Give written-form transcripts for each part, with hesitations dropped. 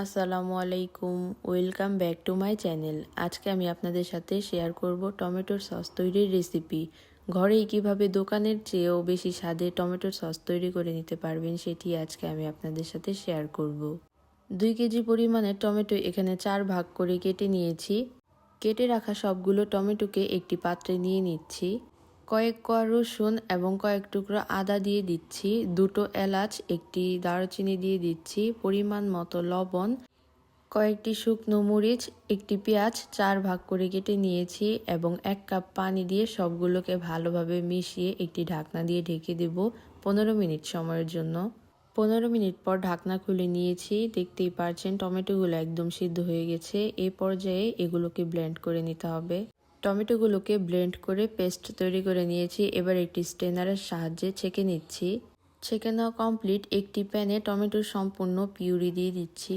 আসসালামু আলাইকুম, welcome back to my channel. আজকে আমি আপনাদের সাথে শেয়ার করব টমেটোর সস তৈরির রেসিপি। ঘরেই কিভাবে দোকানের চেয়েও বেশি স্বাদে টমেটোর সস তৈরি করে নিতে পারবেন সেটি আজকে আমি আপনাদের সাথে শেয়ার করব। 2 কেজি পরিমাণে টমেটো এখানে 4 ভাগ করে কেটে নিয়েছি। কেটে রাখা সবগুলো টমেটোকে একটি পাত্রে নিয়ে নিচ্ছি। কয়েক কোয়া রসুন এবং কয়েক টুকরো আদা দিয়ে দিচ্ছি, 2টো এলাচ, একটি দারুচিনি দিয়ে দিচ্ছি, পরিমাণ মতো লবণ, কয়েকটি শুকনো মরিচ, একটি পেঁয়াজ 4 ভাগ করে কেটে নিয়েছি এবং 1 কাপ পানি দিয়ে সবগুলোকে ভালোভাবে মিশিয়ে একটি ঢাকনা দিয়ে ঢেকে দেব 15 মিনিট সময়ের জন্য। 15 মিনিট পর ঢাকনা খুলে নিয়েছি। দেখতেই পারছেন টমেটোগুলো একদম সিদ্ধ হয়ে গেছে। এই পর্যায়ে এগুলোকে ব্লেন্ড করে নিতে হবে। টমেটোগুলোকে ব্লেন্ড করে পেস্ট তৈরি করে নিয়েছি। এবার একটি স্ট্রেনারের সাহায্যে ছেঁকে নিচ্ছি। ছেঁকে নেওয়া কমপ্লিট। একটি প্যানে টমেটোর সম্পূর্ণ পিউরি দিয়ে দিচ্ছি।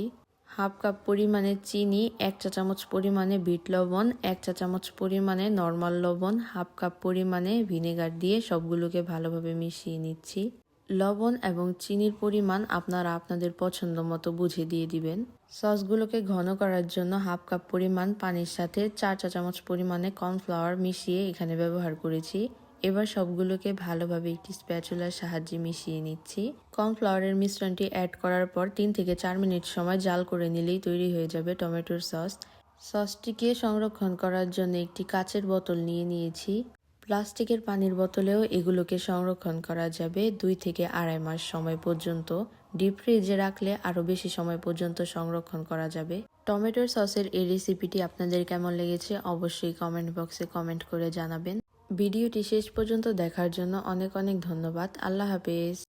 হাফ কাপ পরিমাণে চিনি, 1 চা চামচ পরিমাণে বিট লবণ, 1 চা চামচ পরিমাণে নর্মাল লবণ, হাফ কাপ পরিমাণে ভিনেগার দিয়ে সবগুলোকে ভালোভাবে মিশিয়ে নিচ্ছি। লবণ এবং চিনির পরিমাণ আপনারা আপনাদের পছন্দ মতো বুঝে দিয়ে দিবেন। সসগুলোকে ঘন করার জন্য হাফ কাপ পরিমাণ পানির সাথে 4 চা চামচ পরিমাণে কর্নফ্লাওয়ার মিশিয়ে এখানে ব্যবহার করেছি। এবার সবগুলোকে ভালোভাবে একটি স্প্যাচুলার সাহায্যে মিশিয়ে নিচ্ছি। কর্নফ্লাওয়ারের মিশ্রণটি অ্যাড করার পর 3 থেকে 4 মিনিট সময় জাল করে নিলেই তৈরি হয়ে যাবে টমেটোর সস। সসটিকে সংরক্ষণ করার জন্য একটি কাচের বোতল নিয়ে নিয়েছি। প্লাস্টিকের পানির বোতলেও এগুলোকে সংরক্ষণ করা যাবে 2 থেকে 2.5 মাস সময় পর্যন্ত। ডিপ ফ্রিজে রাখলে আরও বেশি সময় পর্যন্ত সংরক্ষণ করা যাবে। টমেটোর সসের এই রেসিপিটি আপনাদের কেমন লেগেছে অবশ্যই কমেন্ট বক্সে কমেন্ট করে জানাবেন। ভিডিওটি শেষ পর্যন্ত দেখার জন্য অনেক অনেক ধন্যবাদ। আল্লাহ হাফেজ।